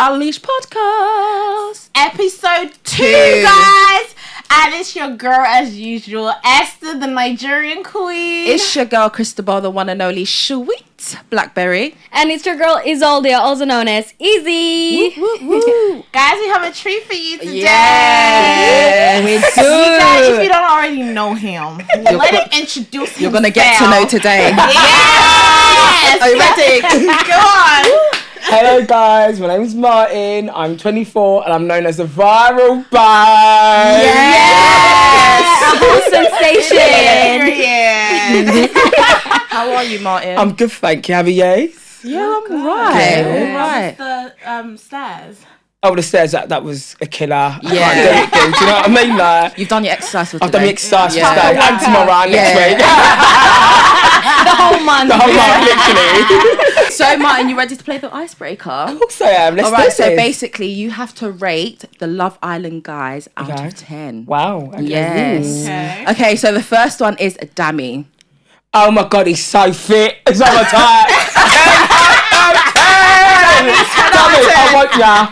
Unleashed podcast. Episode 2, guys. And it's your girl, as usual, Esther, the Nigerian queen. It's your girl, Christabel, the one and only sweet Blackberry. And it's your girl, Izzy, also known as Izzy. Woo, woo, woo. Guys, we have a treat for you today. Yes, we do. You guys, if you don't already know him, let him introduce himself. You're going to get to know today. Yes. Are you ready? Go on. Hello guys, my name's Martin, I'm 24 and I'm known as the Viral Babe. Yes! A whole sensation. Yeah. How are you, Martin? I'm good, thank you. How are you? Yeah, I'm alright. The stairs. Oh, the stairs, that was a killer. I Yeah. can't do it, girl. Do you know what I mean? Like, You've done your exercise for today. I've done my exercise Yeah. today and tomorrow and next week. The whole month. The whole month, literally. So, Martin, you ready to play the icebreaker? Of course I am. Let's do Alright, this. so basically you have to rate the Love Island guys out Okay. of 10. Wow. Okay. Yes. Okay. Okay, so the first one is Dammy. Oh my God, he's so fit. It's on my time. Damn it, I want ya.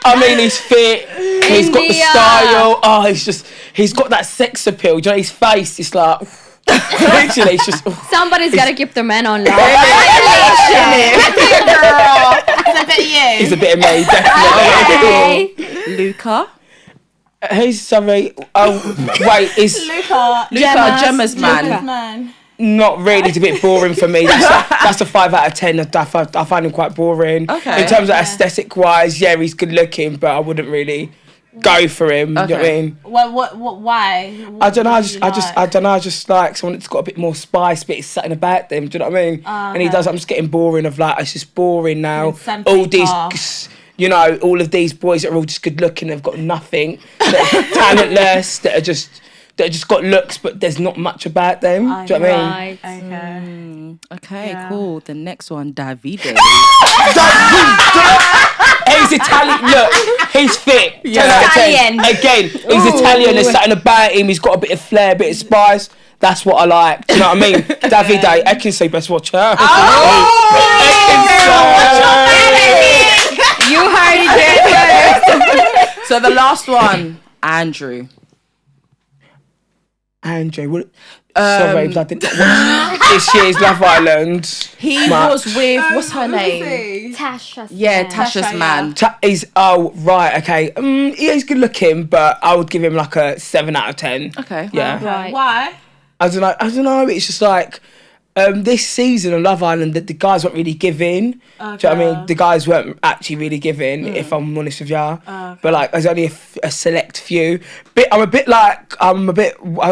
I mean, he's fit. He's got the India. style. Oh, he's got that sex appeal. Do you know his face? It's like, literally, it's just. Somebody's got to keep their man on love. Girl. It's a bit of you. He's a bit of me, definitely. Okay. Luca. Who's sorry? Oh, wait, is Luca. Gemma's man. Luca's man. not really. It's a bit boring for me. That's a 5 out of 10. I find him quite boring. Okay. In terms of aesthetic wise, yeah, he's good looking, but I wouldn't really go for him. Okay. You know what I mean? What why? I don't know. I don't know. I just like someone that's got a bit more spice, but it's something about them. Do you know what I mean? And he does. I'm just getting boring of like it's just boring now. All these, you know, all of these boys that are all just good looking. They've got nothing. That are talentless. That are just got looks, but there's not much about them. Do you know what I mean? Right. Okay, Yeah. cool. The next one, Davide. He's Italian. Look, he's fit. Yeah. Italian. Again, he's Italian. There's something about him. He's got a bit of flair, a bit of spice. That's what I like. Do you know what I mean? Davide, I can say best watch her. You heard it there. So the last one, Andrew. Andrew, what? Sorry, babes, I didn't watch this year's Love Island. He was with, what's her name? Tasha's Yeah, man. Tasha's Tasha, man. He's right, okay. He's good looking, but I would give him like a 7 out of 10. Okay. Yeah. Right. Why? I don't know. It's just like this season of Love Island, the guys weren't really giving. Do you know what I mean? The guys weren't actually really giving, if I'm honest with you. But like, there's only a select few. I don't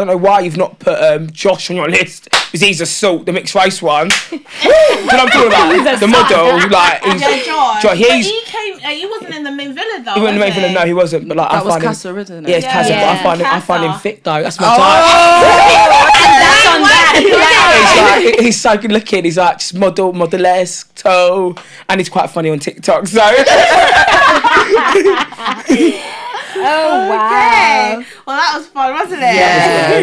know why you've not put Josh on your list, because he's a salt, the mixed race one. Do you know what I'm talking about? The model, like he's. George. But He wasn't in the main villa though. He wasn't main villain, no, he wasn't. But like, That I was find him. Casa, isn't it? Yeah, it's Casa, Yeah. but I find him fit though. That's my That's on that. type. He's so good looking. He's like just model-esque, toe, and he's quite funny on TikTok. So. Oh, wow. Okay. Well, that was fun, wasn't it? Yeah.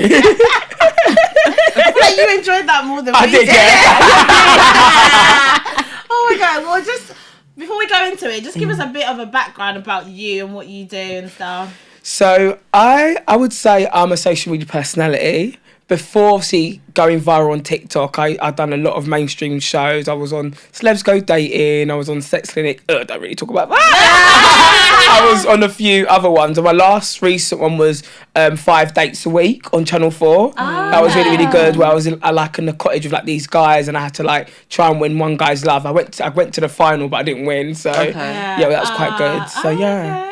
I feel like you enjoyed that more than I we did, yeah. Oh my god. Well, just before we go into it, just give us a bit of a background about you and what you do and stuff. So I would say I'm a social media personality. Before obviously going viral on TikTok, I'd done a lot of mainstream shows. I was on Celebs Go Dating, I was on Sex Clinic. I don't really talk about that. I was on a few other ones, and my last recent one was 5 Dates a Week on Channel 4. That was really, really good, where I was in the cottage with like these guys, and I had to like try and win one guy's love. I went to the final, but I didn't win, so yeah, that was quite good. So yeah.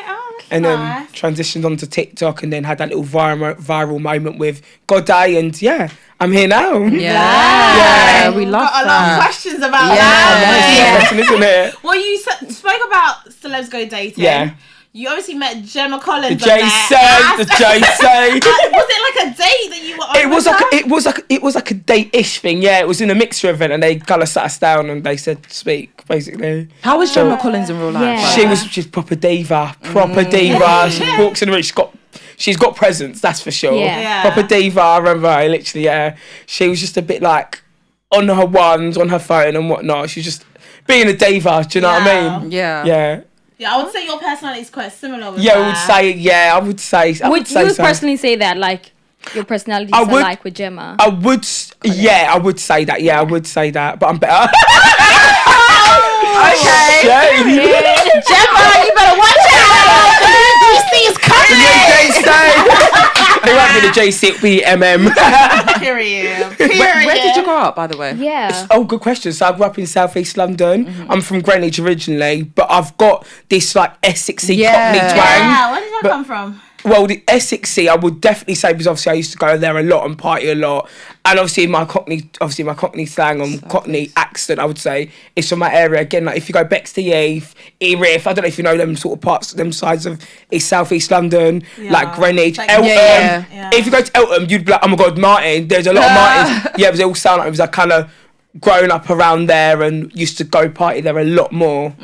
And then transitioned onto TikTok, and then had that little viral moment with God Day, and yeah, I'm here now. Yeah, we love got a lot of that. questions about That's that. isn't it? Well, you spoke about Celebs Go Dating. Yeah. You obviously met Gemma Collins. The JC. Was it like a date that you were on? It was like a date-ish thing. Yeah, it was in a mixer event, and they kind of sat us down and they said speak basically. How was Gemma Collins in real life? Yeah. She's proper diva. She walks in the room. She's got presence. That's for sure. Yeah. Proper diva. I remember. She was just a bit like on her ones, on her phone and whatnot. She's just being a diva. Do you know what I mean? Yeah. Yeah. Yeah, I would say your personality is quite similar with Yeah, that. I would say. Would you personally say that, like, your personalities are like with Gemma? I would say that. Yeah, I would say that. But I'm better. Okay. Gemma, you better watch out! DC is coming! It won't be the JC, it'll be MM. Period. Where did you grow up, by the way? Yeah. Oh, good question. So I grew up in South East London. I'm from Greenwich originally, but I've got this like Essexy Cockney twang. Yeah, where did that come from? Well, the Essexy, I would definitely say, because obviously I used to go there a lot and party a lot, and obviously my Cockney slang and Cockney accent, I would say, is from my area. Again, like if you go Bexter Heath, Erith, I don't know if you know them sort of parts, them sides of South East London, like Greenwich, like, Eltham. yeah. If you go to Eltham, you'd be like, oh my God, Martin. There's a lot of Martins. Yeah, but they all sound like it was like kind of grown up around there and used to go party there a lot more.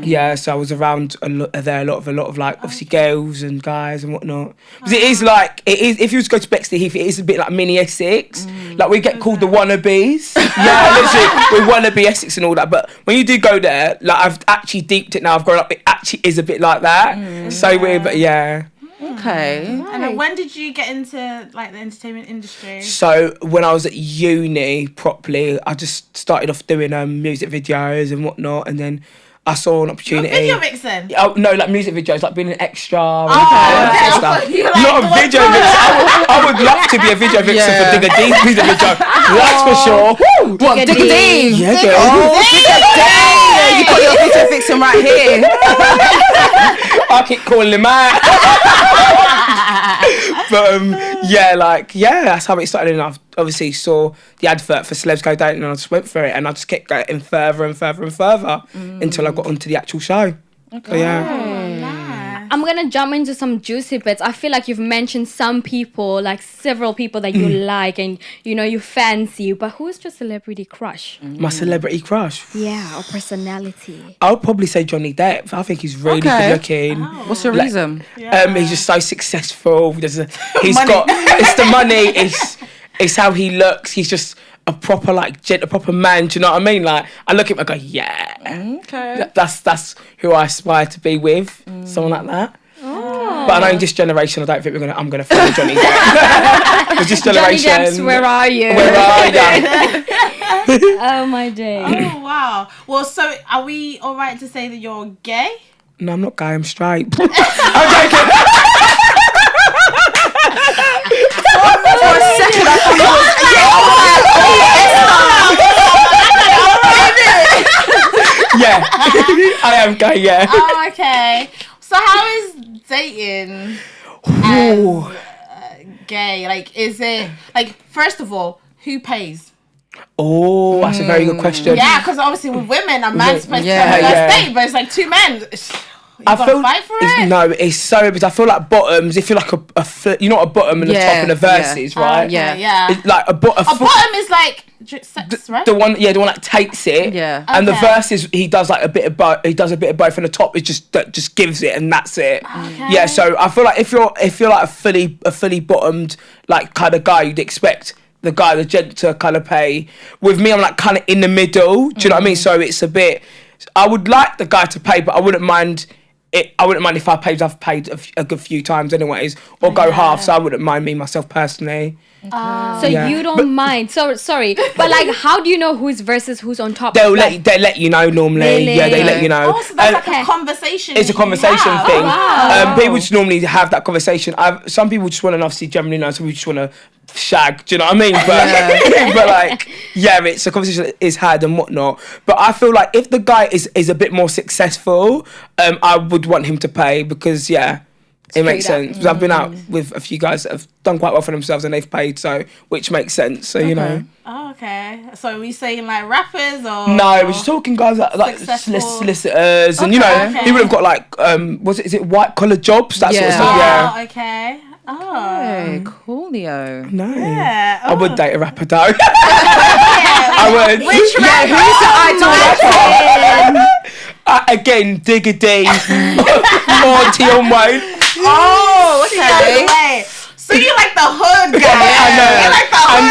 Yeah, so I was around a lot of like obviously girls and guys and whatnot. Because it is if you was to go to Bexley Heath, it is a bit like mini Essex. Like we get called the wannabes. Yeah, literally, we wannabe Essex and all that. But when you do go there, like I've actually deeped it now. I've grown up. It actually is a bit like that. So weird, but yeah. Okay. And then when did you get into like the entertainment industry? So when I was at uni properly, I just started off doing music videos and whatnot, and then I saw an opportunity. Video vixen? Oh no, like music videos, like being an extra. Oh, that sort of okay. stuff. You like Not a video vixen. I would love to be a video vixen for Digger D's music video. That's for sure. Woo! What, Digger D? Yeah, girl. Oh, Digger D! You got your video vixen right here. I keep calling him out. But that's how it started. And I obviously saw the advert for Celebs Go Dating, and I just went for it, and I just kept going further and further and further until I got onto the actual show. Okay. So, yeah. I'm gonna jump into some juicy bits. I feel like you've mentioned some people, like several people that you like and you fancy, but who's your celebrity crush? My celebrity crush? Yeah, or personality. I would probably say Johnny Depp. I think he's really good looking. Oh. What's your reason? He's just so successful. He's got it's the money. It's how he looks. He's just a proper a proper man. Do you know what I mean? Like I look at him, I go, yeah. Okay. That's who I aspire to be with. Someone like that. Oh. But I know in this generation, I don't think I'm gonna follow Johnny Depp. Because this generation, Johnny Depp's, where are you? Where are you? Oh my day. Oh wow. Well, so are we all right to say that you're gay? No, I'm not gay. I'm straight. I'm joking. For a second, I thought Yeah, I am gay. Yeah. Oh, okay. So how is dating as gay? Like, is it like first of all, who pays? Oh, that's a very good question. Yeah, because obviously with women, a man's supposed to Yeah. pay the Yeah. first date, but it's like two men. You gotta fight for it. No, it's so because I feel like bottoms. If you're like you're not a bottom and a top and a verses, right? Yeah. It's like a bottom is like sex, right? the one that takes it. Yeah. And the Okay. verses, he does like a bit of both. He does a bit of both, and the top is just gives it, and that's it. Okay. Yeah. So I feel like if you're like a fully bottomed like kind of guy, you'd expect the guy, the gent, to kind of pay. With me, I'm like kind of in the middle. Do you know what I mean? So it's a bit. I would like the guy to pay, but I wouldn't mind. I wouldn't mind if I've paid a good few times anyways, or go half, so I wouldn't mind me myself personally. So you don't mind. So sorry, but like, how do you know who's versus who's on top? They'll let you know normally. Really? Yeah, they let you know. Oh, so that's like a conversation. It's a conversation have. thing. Oh, wow. People just normally have that conversation. Some people just want to obviously generally know. Some people just want to shag. Do you know what I mean? But but like, yeah, it's a conversation that is had and whatnot. But I feel like if the guy is a bit more successful, I would want him to pay because it makes Straight up. sense. Because I've been out with a few guys that have done quite well for themselves and they've paid, so which makes sense. So you know. Oh, okay. So are we saying like rappers or? No, we're just talking guys like Successful. solicitors and Okay. people have got like is it white collar jobs, that sort of stuff. Oh, okay. Oh. Hey, coolio. No. Yeah. I would date a rapper though. Yeah. I would. Which rapper? Who's the idol rapper? Again, Digger D, Marty on Wayne. Oh, okay. Wait. So you like the hood guy? I know. You like the hood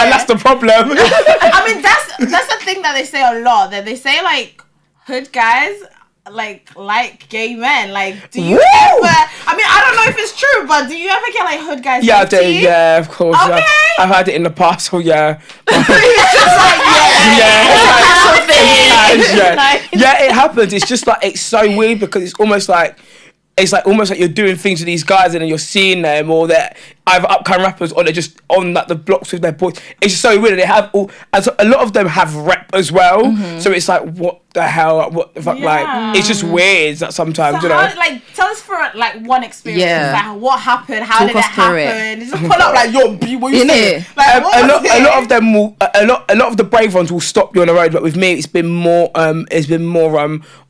And that's the problem. I mean, that's the thing that they say a lot. That they say like hood guys like gay men. Like, do you ever? I mean, I don't know if it's true, but do you ever get like hood guys? Yeah, I do. Yeah, of course. Okay. I've had it in the past. So yeah. It's just like Yeah, it happens. It's just like it's so weird because it's almost like you're doing things with these guys and then you're seeing them, or they're either upcoming rappers or they're just on like the blocks with their boys. It's just so weird. They have and so a lot of them have rep as well. So it's like, what the hell? What the fuck? Like, it's just weird that sometimes, so you know. how, like, tell us for like one experience. Yeah. Like, what happened? How did it happen? Just pull up like, yo, B, what you Innit? saying? Like, A lot of them will. A lot of the brave ones will stop you on the road, but with me, it's been more.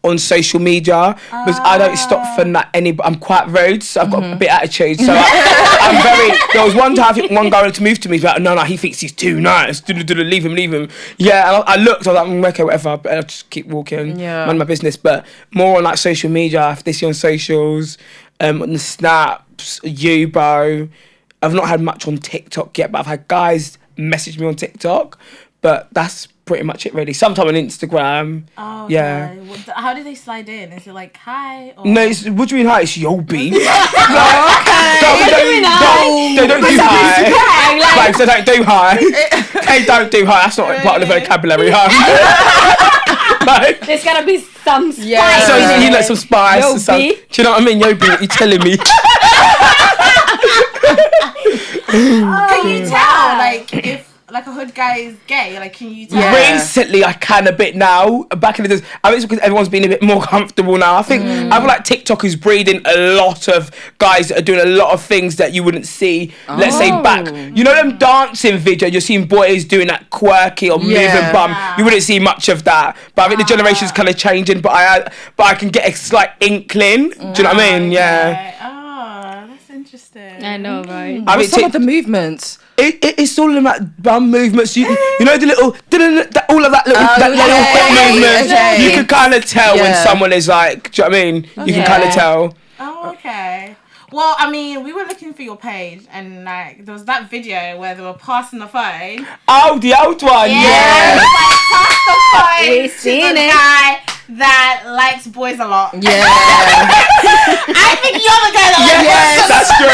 On social media because I don't stop for that. I'm quite rude, so I've got a bit of attitude. So I'm very. There was one time I think one guy wanted to move to me. He's like, no, he thinks he's too nice. Leave him. Yeah, and I looked. I was like, okay, whatever. But I'll just keep walking. Yeah. Mind my business. But more on like social media. If they see on socials, on the snaps, bro. I've not had much on TikTok yet, but I've had guys message me on TikTok. But that's pretty much it, really. Sometime on Instagram. Oh, yeah. Okay. How do they slide in? Is it like hi? Or... No, what do you mean hi? It's yo, B. Okay. They don't do hi. Like, so don't do hi. They don't do hi. That's not part of the vocabulary. Like, There's gotta be some spice. Yeah. so you know, some spice. Yo, Some, B. do you know what I mean? Yo, B, what you telling me? Can you tell like if like a hood guy is gay? Like, can you tell? Yeah. Recently, I can a bit now. Back in the days, I think it's because everyone's been a bit more comfortable now. I feel like TikTok is breeding a lot of guys that are doing a lot of things that you wouldn't see, let's say, back. You know them dancing videos, you're seeing boys doing that quirky or moving bum. You wouldn't see much of that. But I think the generation's kind of changing, but I can get a slight inkling. Do you know what I mean? Yeah. Oh, that's interesting. I know, right? I mean, Some of the movements. It's all about bum movements. You know the little, all of that little, quick movement. Okay. You can kind of tell when someone is like, do you know what I mean? You can kind of tell. Oh, okay. Well, I mean, we were looking for your page, and like there was that video where they were passing the phone. Oh, the old one. Yeah. Like, pass the phone We've to seen the it. guy that likes boys a lot. Yeah. I think you're the guy that likes boys. That's true.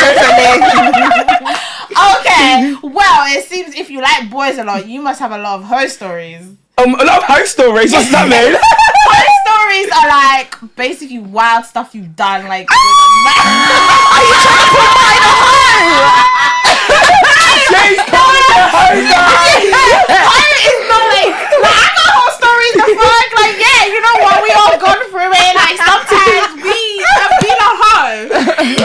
Okay. Well, it seems if you like boys a lot, you must have a lot of her stories. A lot of house stories. What's that mean? Her stories are like basically wild stuff you've done, like with a man. Are you trying to put mine She's calling it a Mine is not like I got whole stories the fuck. Like, yeah, you know what? We all gone through it. Like, sometimes we have been a hoe.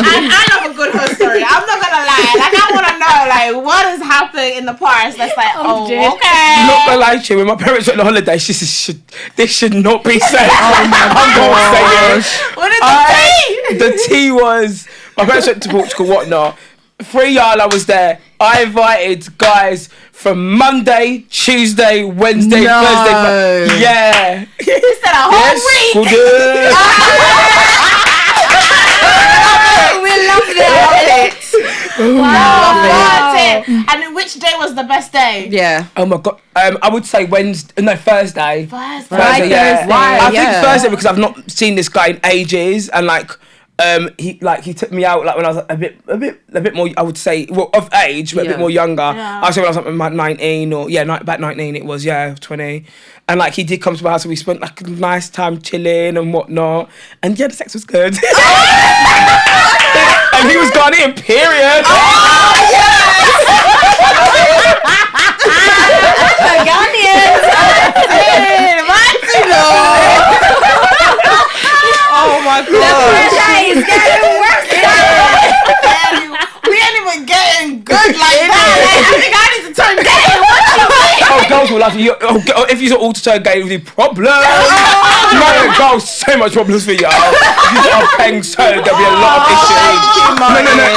And I love a good hoe story. I'm not gonna lie. Like, I wanna know, like, what has happened in the past that's like, dear. okay. I'm not gonna lie to you. When my parents went on holiday, she said, this should not be said. Oh my God. What is the tea? The tea was, my parents went to Portugal, whatnot. 3 y'all, I was there. I invited guys from Monday, Tuesday, Wednesday, No. Thursday. Yeah. You said a whole week. Well, good. We love that. Wow. And then which day was the best day? Yeah. Oh my God. I would say Thursday. Thursday. Thursday, yeah. Why? I Yeah. think Thursday because I've not seen this guy in ages, and he took me out like when I was a bit more, I would say, well, of age, but a bit more younger. Yeah. I was when I was like about 19 or about 19 it was, 20. And like he did come to my house and we spent like a nice time chilling and whatnot. And yeah, the sex was good. And he was Ghanaian, period. Oh my God. We ain't even getting good like that. Like, I think I need to turn gay. What you mean? Oh, girls will love you. If you're all to turn gay, it'll be problems. No, girls, so much problems for y'all. If you are paying so, there'll be a lot of issues. No.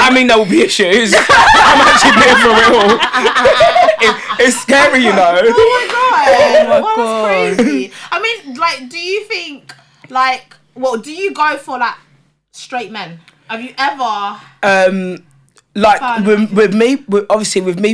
I mean, there will be issues. I'm actually being for real. It's scary, you know. Oh my God. Oh my God. That's crazy. I mean, like, do you think, like, do you go for, like, straight men? Have you ever... Like with me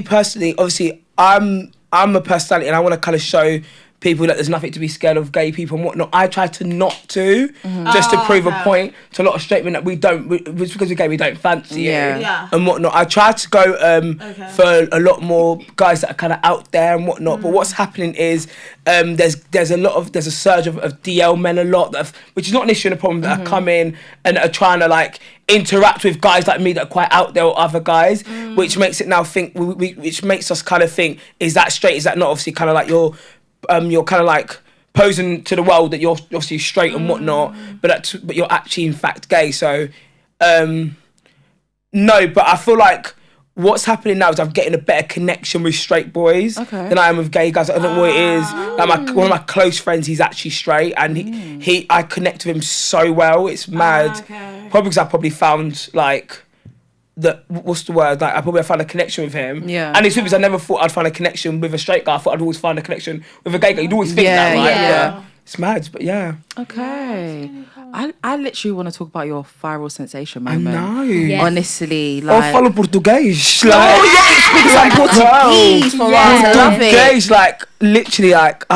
personally, obviously I'm a personality, and I want to kind of show people that there's nothing to be scared of, gay people and whatnot. I try to not to, just to prove a point to a lot of straight men that we don't, it's because we're gay, we don't fancy it and whatnot. I try to go for a lot more guys that are kind of out there and whatnot. But what's happening is there's a surge of DL men a lot, which is not an issue and a problem, that are coming and are trying to like interact with guys like me that are quite out there or other guys, which makes it now think, which makes us kind of think, is that straight, is that not? Obviously kind of like you're kind of like posing to the world that you're obviously straight and whatnot, but you're actually in fact gay. So no, but I feel like what's happening now is I'm getting a better connection with straight boys than I am with gay guys. I don't know what it is. Like one of my close friends, he's actually straight, and I connect with him so well. It's mad. Probably because I probably found like what's the word? Like I found a connection with him. Yeah. And it's because I never thought I'd find a connection with a straight guy. I thought I'd always find a connection with a gay guy. You'd always think that, right? Yeah. It's mad, but yeah. Okay. I literally want to talk about your viral sensation moment. I know. Yes. Honestly, like. Falo português. Like, yeah, it speaks some Portuguese for us. I love it. Português, like literally, like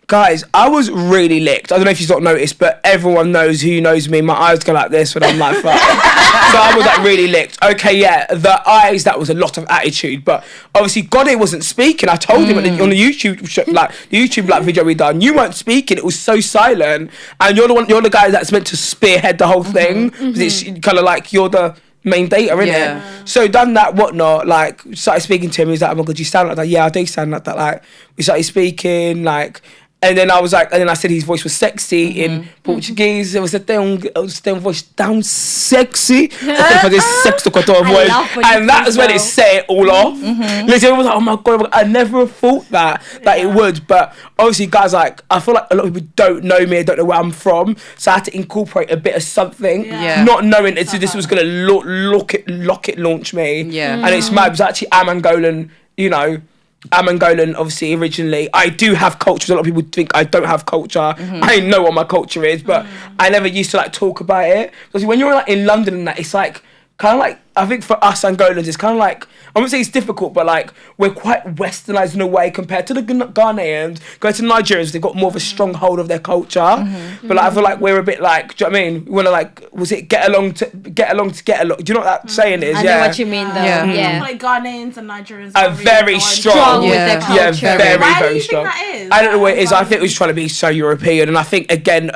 guys, I was really licked. I don't know if you've not noticed, but everyone knows who knows me. My eyes go like this when I'm like, fuck. So I was like really licked. Okay, yeah, the eyes, that was a lot of attitude. But obviously, Guh wasn't speaking. I told him on the YouTube video we done, you weren't speaking. It was so silent. And you're the guy that's meant to spearhead the whole thing. Because it's kind of like you're the main data, innit? So done that, whatnot, like started speaking to him. He was like, oh my God, you sound like that. Yeah, I do sound like that. Like we started speaking, like. And then I was like, and then I said his voice was sexy in Portuguese. It was a voice down sexy. Sexo com a tua voz. And that was when it set it all off. Literally, I was like, oh my God, I never thought that it would. But obviously, guys, like, I feel like a lot of people don't know me, don't know where I'm from. So I had to incorporate a bit of something, not knowing this was going to launch me. Yeah. And it's mad, because actually I'm Angolan, you know. I'm Angolan, obviously, originally. I do have culture. A lot of people think I don't have culture. I know what my culture is, but I never used to like talk about it. Because when you're like in London and that, it's like kind of like, I think for us Angolans, it's kind of like, I wouldn't say it's difficult, but like we're quite westernized in a way compared to the Ghanaians. Go to Nigerians, they've got more of a strong hold of their culture. But like I feel like we're a bit like, do you know what I mean? We want to like, was it get along to get along? Do you know what that saying is? I know what you mean though. I feel like Ghanaians and Nigerians are very strong with their culture. Yeah, very, Why very do you strong. think that is? I don't know what it is. I think it was trying to be so European, and I think again,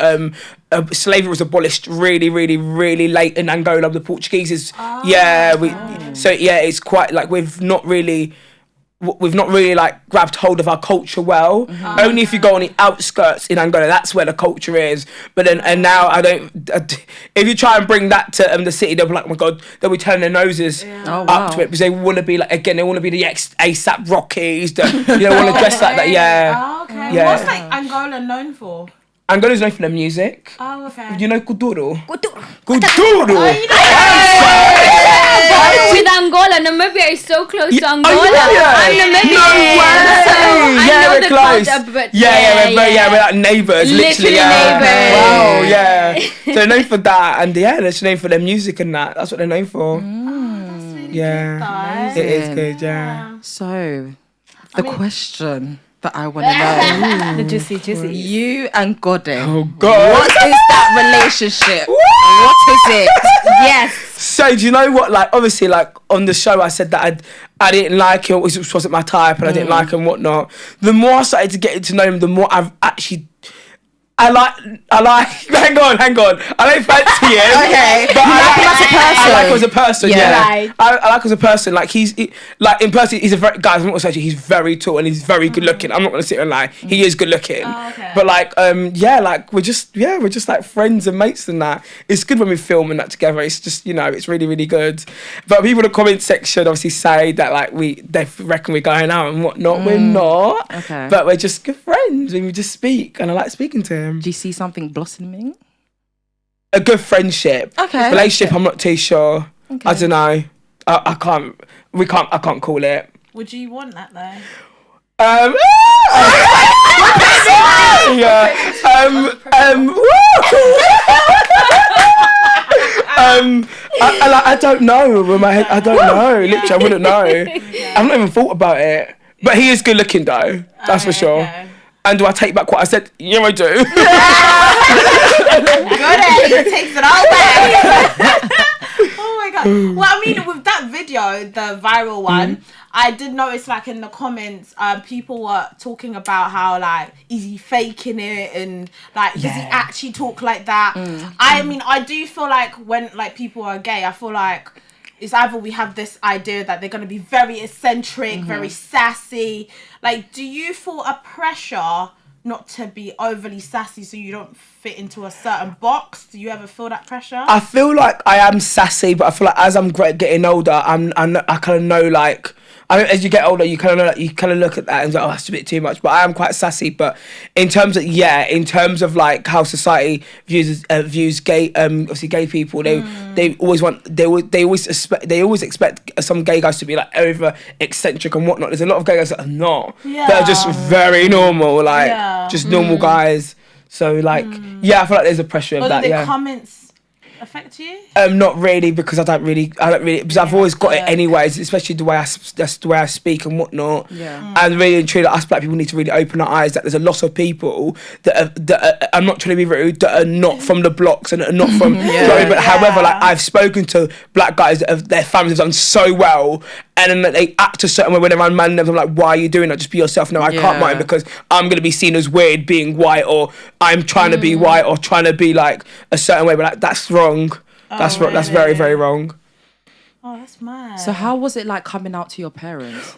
slavery was abolished really, really, really late in Angola. The Portuguese is, so it's quite like we've not really like grabbed hold of our culture well. Only if you go on the outskirts in Angola, that's where the culture is. But then, and now if you try and bring that to the city, they'll be like, oh my God, they'll be turning their noses up to it, because they want to be like, again, they want to be the ASAP Rockies, want to dress like that, What's like Angola known for? Angola's known for their music. Oh, okay. You know Kuduro? Kuduro! With Angola, Namibia is so close to Angola. I'm Namibian. No way! We're close. We're like neighbours, literally. Neighbours. Wow, yeah. So they're known for that, and they're known for their music and that. That's what they're known for. That's really good, it is good, yeah. So, the question that I want to know. The juicy. You and Guh. Oh God. What is that relationship? What is it? Yes. So do you know what? Like obviously, like on the show, I said that I didn't like him, which wasn't my type, and I didn't like him and whatnot. The more I started to get to know him, the more I've actually. I like. Hang on. I don't fancy him. Okay, but I like him as a person. Yeah, right. I like him as a person. Like like in person, he's a very guys. I'm not gonna say he's very tall and he's very good looking. I'm not gonna sit here and lie. He is good looking. Oh, okay. But like, like we're just like friends and mates and that. It's good when we film and that together. It's just it's really, really good. But people in the comment section obviously say that like they reckon we're going out and whatnot. We're not. Okay. But we're just good friends and we just speak, and I like speaking to him. Do you see something blossoming? A good friendship. Okay. Relationship, I'm not too sure. Okay. I don't know. I can't call it. Would you want that though? I don't know. With my head, I don't know. Literally, I wouldn't know. I've not even thought about it. But he is good looking though. That's for sure. Okay. And do I take back what I said? Yeah, I do. Good at it. He takes it all back. Oh my god. Well, I mean, with that video, the viral one, I did notice, like, in the comments, people were talking about how, like, is he faking it, and like, does he actually talk like that? I mean, I do feel like when, like, people are gay, I feel like it's either we have this idea that they're going to be very eccentric, very sassy. Like, do you feel a pressure not to be overly sassy so you don't fit into a certain box? Do you ever feel that pressure? I feel like I am sassy, but I feel like as I'm getting older, I kind of know, like, I mean, as you get older, you kind of look at that and go, oh, that's a bit too much. But I am quite sassy. But in terms of like how society views gay, obviously gay people, they always expect some gay guys to be like over eccentric and whatnot. There's a lot of gay guys that are not. Yeah. That are just very normal, like just normal guys. So like, I feel like there's a pressure of that. Do the comments affect you? Not really, because I don't really, because I've always got it anyways, especially that's the way I speak and whatnot. Yeah. And really and truly, us black people need to really open our eyes that there's a lot of people that I'm not trying to be rude, that are not from the blocks and are not from, but however, like, I've spoken to black guys that their families have done so well, and then they act a certain way when they're around man. I'm like, why are you doing that? Just be yourself. No, I can't mind, because I'm going to be seen as weird being white, or I'm trying to be white, or trying to be like a certain way, but like, that's wrong. That's really? That's very, very wrong. Oh, that's mad. So how was it like coming out to your parents?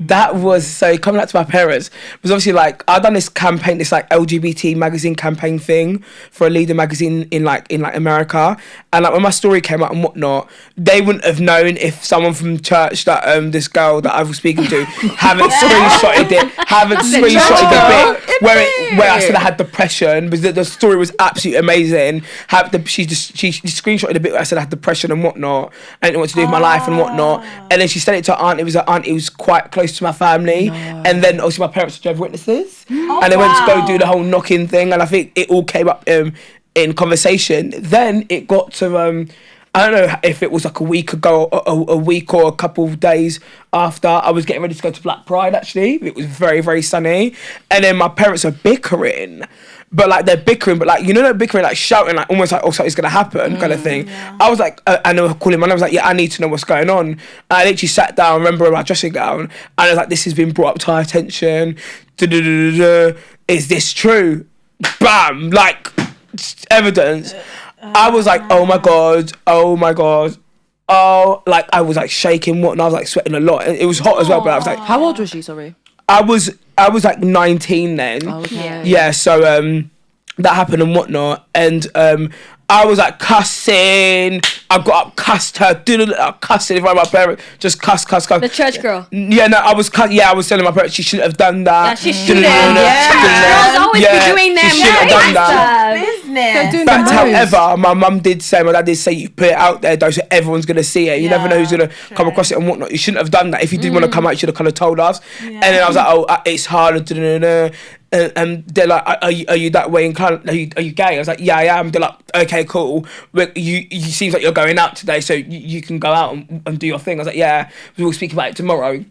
That was, so coming out to my parents was obviously like, I'd done this campaign, this like LGBT magazine campaign thing for a leader magazine in America, and like when my story came out and whatnot, they wouldn't have known if someone from church that this girl that I was speaking to haven't screenshotted the bit where I said I had depression, because the story was absolutely amazing. She screenshotted the bit where I said I had depression and whatnot. I didn't know what to do with my life and whatnot, and then she sent it to her aunt. It was her aunt. It was quite close to my family, and then obviously my parents were Jehovah's Witnesses, and they went to go do the whole knocking thing, and I think it all came up in conversation. Then it got to I don't know if it was like a week ago, a week or a couple of days after, I was getting ready to go to Black Pride. Actually, it was very, very sunny, and then my parents are bickering. But like they're bickering, but like, you know, they're bickering, like shouting, like almost like, oh, something's gonna happen, kind of thing. Yeah. I was like, and they were calling my name. I was like, yeah, I need to know what's going on. And I literally sat down, remember, in my dressing gown, and I was like, this has been brought up to our attention. Is this true? Bam, like evidence. I was like, oh my god. Oh, like I was like shaking, and I was like sweating a lot. It was hot as well, but I was like, how old was she? Sorry. I was like 19 then. Okay. Yeah, so that happened and whatnot, and I was like cussing. I got up, cussed her, cussing in front of my parents, just cuss. The church girl. Yeah, no, I was telling my parents she shouldn't have done that. Yeah, she shouldn't. Girls always be doing them. She shouldn't have done that. Business. But however, my dad did say, you put it out there though, so everyone's gonna see it. You never know who's gonna come across it and whatnot. You shouldn't have done that. If you did want to come out, you should have kind of told us. And then I was like, oh, it's hard. And they're like, are you that way inclined? Are you gay? I was like, yeah, I am. They're like, okay, cool. But you seems like you're going out today, so you can go out and do your thing. I was like, yeah, we'll speak about it tomorrow.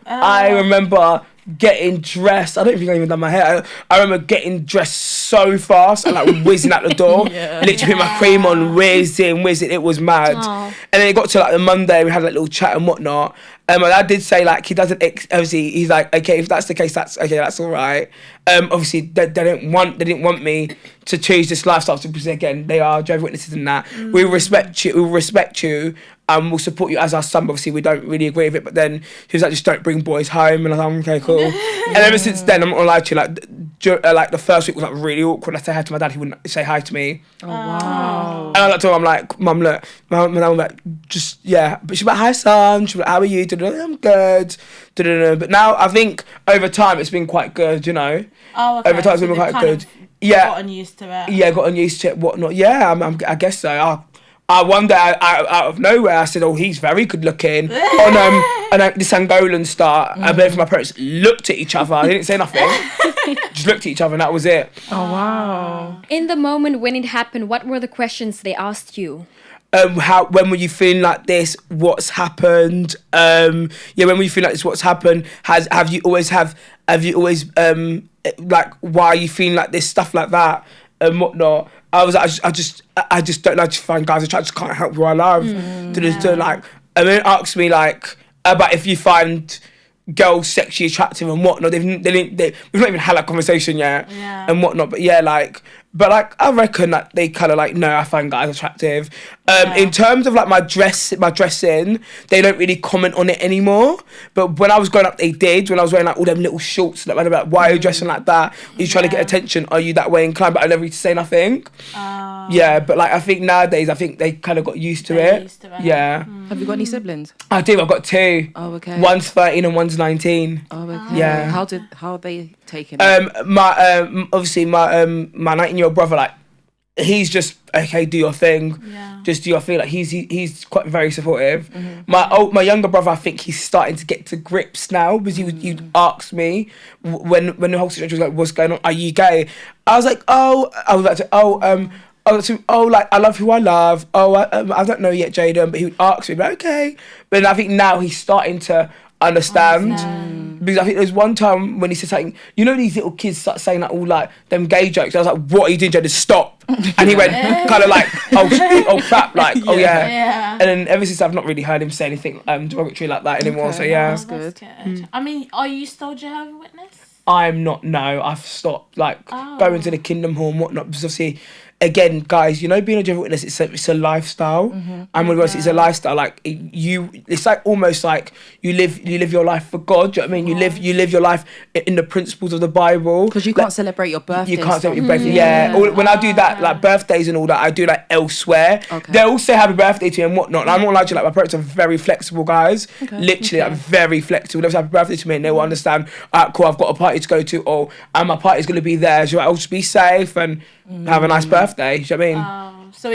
I remember getting dressed. I don't think I even done my hair. I remember getting dressed so fast and like whizzing out the door. Literally put my cream on, whizzing. It was mad. Aww. And then it got to like the Monday, we had like a little chat and whatnot. And my dad did say like he doesn't obviously he's like, okay, if that's the case, that's okay, that's all right. Obviously they didn't want me to choose this lifestyle, because again they are Jehovah's Witnesses and that. We respect you. We'll support you as our son. Obviously, we don't really agree with it. But then he was like, just don't bring boys home. And I was like, okay, cool. And ever since then, I'm not gonna lie to you, like the first week was like really awkward. I say hi to my dad, he wouldn't say hi to me. Oh wow. And I like to him, I'm like, Mum, look, my mum was like, just yeah. But she's like, hi son. She's like, how are you? I'm good. But now I think over time it's been quite good, you know. Oh, okay. Over time it's been quite good. Yeah. Gotten used to it. Yeah, gotten used to it. Whatnot. Yeah, I guess so. One day, out of nowhere, I said, "Oh, he's very good looking." on this Angolan star. And both of my parents looked at each other. They didn't say nothing. Just looked at each other, and that was it. Oh wow! In the moment when it happened, what were the questions they asked you? when were you feeling like this? What's happened? When were you feeling like this? What's happened? Have you always like, why are you feeling like this? Stuff like that and whatnot. I just don't like to find guys. I just can't help who I love. To like, and then ask me like about if you find girls sexually attractive and whatnot. We've not even had that conversation yet and whatnot. But yeah, like. But like, I reckon that they kind of like, no, I find guys attractive. In terms of like my dressing, they don't really comment on it anymore. But when I was growing up, they did. When I was wearing like all them little shorts, like, like why are you dressing like that? Are you trying to get attention? Are you that way inclined? But I never used to say nothing. Yeah, but like I think nowadays, I think they kind of got used to it. Yeah. Have you got any siblings? I do. I've got 2. Oh, okay. One's 13 and one's 19. Oh, okay. Yeah. How are they taking it? Obviously my 19-year-old brother, like, he's just okay, do your thing, just do your thing. Like he's quite very supportive. My younger brother, I think he's starting to get to grips now, because he asked me when the whole situation was like, what's going on, are you gay? I was like, like, I love who I love. I don't know yet, Jaden, but he would ask me, like, okay. But I think now he's starting to understand. Because I think there's one time when he said something, you know, these little kids start saying like all like them gay jokes. I was like, what are you doing, Jaden? Stop. And he went kind of like, oh crap, like, oh yeah. And then ever since, I've not really heard him say anything derogatory like that anymore. So yeah, that's good. I mean, are you still Jehovah's Witness? I'm not. No, I've stopped like going to the Kingdom Hall and whatnot, because obviously, again, guys, you know, being a Jehovah's Witness, it's a lifestyle. And when it's a lifestyle, like it's like almost like you live your life for God. Do you know what I mean? You live your life in the principles of the Bible. Because you can't celebrate your birthday. You can't celebrate your birthday. Yeah. When I do that, like birthdays and all that, I do like elsewhere. Okay. They all say happy birthday to me and whatnot. And I'm not like you, like my parents are very flexible guys. Literally, like very flexible. They'll say happy birthday to me and they will understand. Cool, I've got a party to go to, and my party's gonna be there. So I'll just be safe and have a nice birthday. Do you know what I mean? So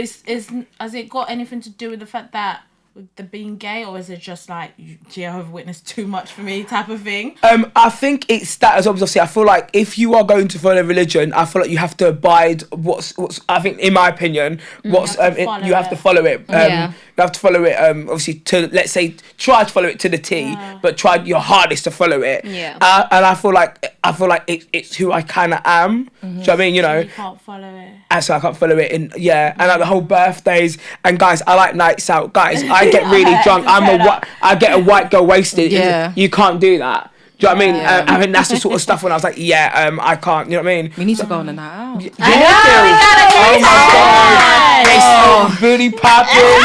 has it got anything to do with the fact that with the being gay, or is it just like Jehovah's Witness too much for me type of thing? I think it's that as obviously. I feel like if you are going to follow religion, I feel like you have to abide what's I think, in my opinion, what's you have to follow it. You have to follow it. Obviously, to let's say try to follow it to the T, but try your hardest to follow it. Yeah. And I feel like it's who I kind of am. Do you know what I mean? You know. So you can't follow it. And so I can't follow it. And like the whole birthdays. And guys, I like nights out. Guys, I get really drunk. I get a white girl wasted. Yeah. You can't do that. Do you know what I mean? I mean, that's the sort of stuff when I was like, I can't. You know what I mean? We need to go on a night out. Oh my God. It's booty popping.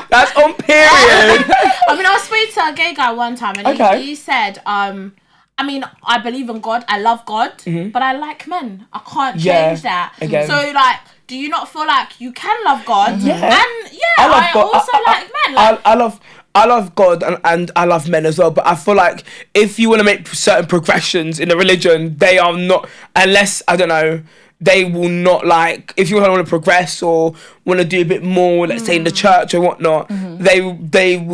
That's on period. I mean, I was speaking to a gay guy one time, and he said, I mean, I believe in God. I love God, but I like men. I can't change that. Again. So, like, do you not feel like you can love God? Yeah. And I also like men. Like, I love God and I love men as well, but I feel like if you want to make certain progressions in the religion, they are not, unless, I don't know, they will not, like, if you want to progress or want to do a bit more, let's say in the church or whatnot, they'll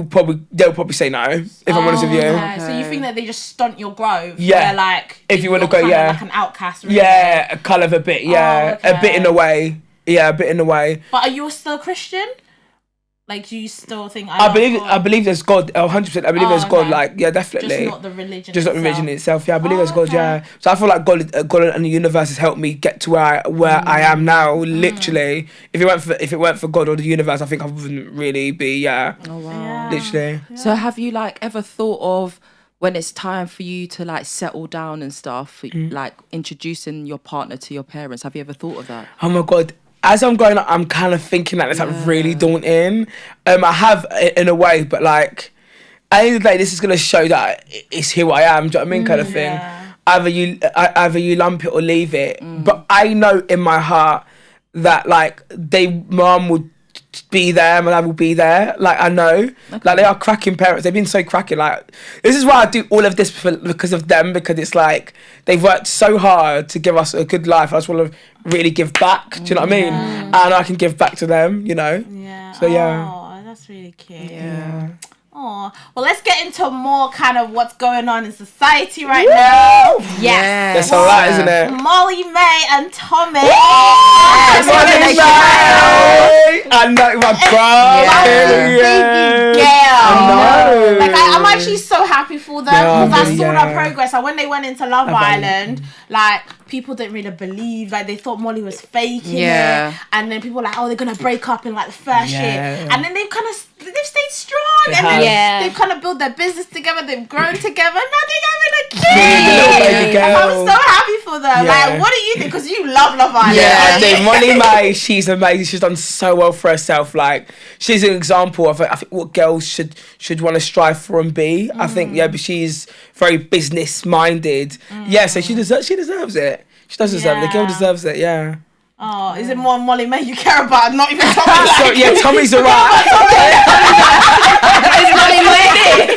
probably say no, if I'm honest with you. Okay. So you think that they just stunt your growth? Yeah. Where, like, if you want to go, like an outcast. Really. Yeah, kind of a bit, a bit in a way. Yeah, a bit in a way. But are you still Christian? Like, do you still think I believe there's God, 100%. I believe there's God, like, definitely. Just not the religion. Just not the religion itself. Yeah, I believe there's God. Yeah. So I feel like God and the universe has helped me get to where I am now. Literally, if it weren't for God or the universe, I think I wouldn't really be. Yeah. Oh wow. Literally. Yeah. So have you like ever thought of when it's time for you to like settle down and stuff, like introducing your partner to your parents? Have you ever thought of that? Oh my God. As I'm growing up, I'm kind of thinking that it's like really daunting. I have in a way, but like at the end of the day, this is gonna show that it's who I am. Do you know what I mean? Kind of thing. Either you lump it or leave it. But I know in my heart that like mum would be there, my dad will be there. Like I know, like they are cracking parents. They've been so cracking. Like this is why I do all of this because of them. Because it's like they've worked so hard to give us a good life. I just want to really give back. Do you know what I mean? And I can give back to them. You know. Yeah. So yeah. Oh, that's really cute. Yeah. Oh, well, let's get into more kind of what's going on in society right now. Yes. That's a lot, isn't it? Molly May and Tommy. Molly May! I know my bro. Baby girl. I know. Like, I'm actually so happy for them because I saw yeah. their progress. And when they went into Love Island, like, people didn't really believe. Like, they thought Molly was faking it. And then people were like, oh, they're going to break up in, like, the first year. And then they've stayed strong. They've kind of built their business together. They've grown together. Now they're having a kid. I'm so happy for them. Like, what do you think? Because you love Love Island. Yeah, I do. Molly May, she's amazing. She's done so well for herself. Like, she's an example of, I think, what girls should want to strive for and be. I think, but she's very business minded. Yeah, so she deserves it. She does deserve it. The girl deserves it. Yeah. Oh, is it more Molly May you care about? Not even Tommy. So yeah, Tommy's alright. Is Molly May?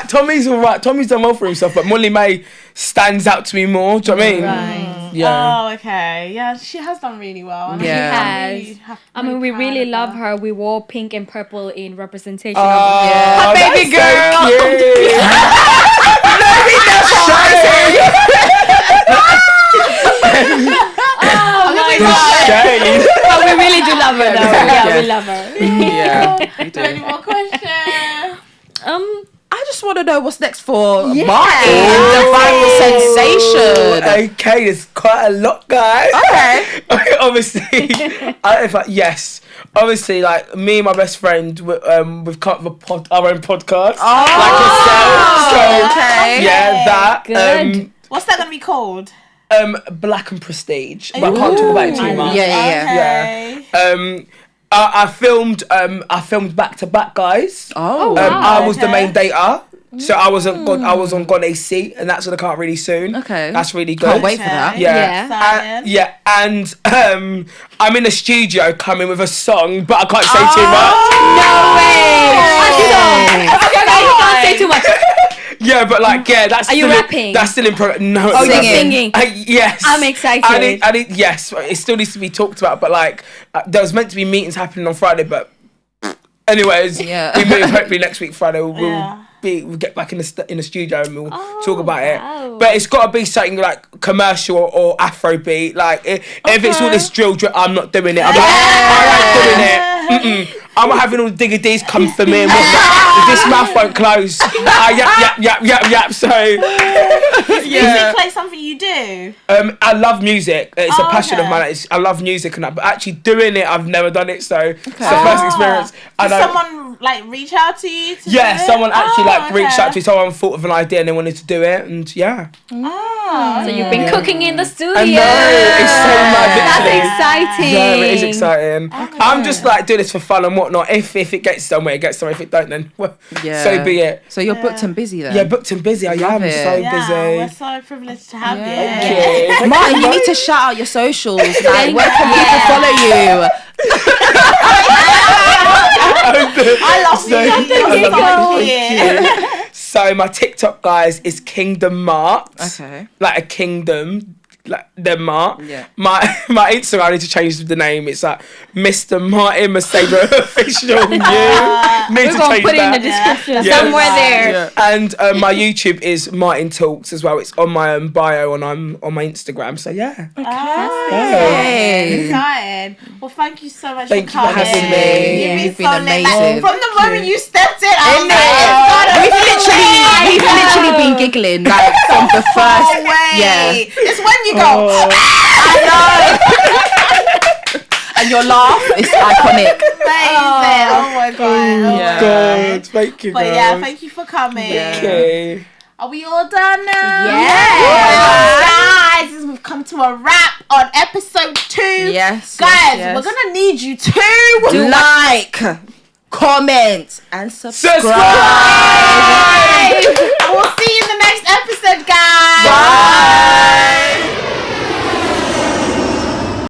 Tommy's alright. Tommy's done well for himself, but Molly May stands out to me more. Do you know what I mean? Right. Yeah. Oh, okay. Yeah, she has done really well. And She has. I mean, we really love her. We wore pink and purple in representation of her baby girl. But we really do love her, though. Yeah, we love her. Yeah. Any more questions? I just want to know what's next for Martin, the viral sensation. Okay, there's quite a lot, guys. Okay. Obviously, yes. Obviously, like, me and my best friend, we've come up with our own podcast. Like yourself. So, okay. Yeah, that. Good. What's that going to be called? Black and Prestige. But I can't talk about it too much. Okay. I filmed back to back, guys. Wow. I was the main dater. So I was on Gone AC, and that's gonna come out really soon. Okay. That's really good. Can't wait for that. Yeah. And I'm in the studio coming with a song, but I can't say too much. No way! Okay, you can't say too much. Yeah, but that's. Are you rapping? That's still in progress. No, Oh, you're singing. Yes. I'm excited. I need. Yes, it still needs to be talked about. But there was meant to be meetings happening on Friday, but anyways, we move. Hopefully next week Friday we'll get back in the studio and we'll talk about it. But it's got to be something like commercial or Afrobeat. Like if it's all this drill, I'm not doing it. I ain't doing it. I'm having all the digger-dees come for me and whatnot. This mouth won't close. Yap. So Is music like something you do? I love music. It's a passion of mine. I love music and that, but actually doing it, I've never done it. So it's the first experience. Did someone reach out to you? Someone actually reached out to me. Someone thought of an idea and they wanted to do it, and So you've been cooking in the studio. I know, it's so much. That's exciting. Yeah, it is exciting. Okay. I'm just doing this for fun and whatnot. If it gets somewhere, it gets somewhere. If it don't, then so be it. So you're booked and busy then? Yeah, booked and busy. I am so busy. We're so privileged to have you. Okay. Martin, you need to shout out your socials. Where can people follow you? I love you. So my TikTok, guys, is Kingdom Marked. Okay. Like a kingdom, like Denmark. Yeah. My Instagram, I need to change the name. It's Mr. Martin Macedo Official. We're gonna put it in the description somewhere there. Yeah. And my YouTube is Martin Talks as well. It's on my bio and I'm on my Instagram. So yeah. Okay. Excited. Well, thank you so much for coming. Thank you for having me. You've been amazing. From the moment you stepped in, we've literally been giggling from the first. It's when you go. I know. And your laugh is iconic. Amazing. Oh my god. God, thank you. But yeah, thank you for coming. Okay. Are we all done now? Yes. Guys, we've come to a wrap on episode 2. Yes. Guys, we're gonna need you to like, comment, and subscribe.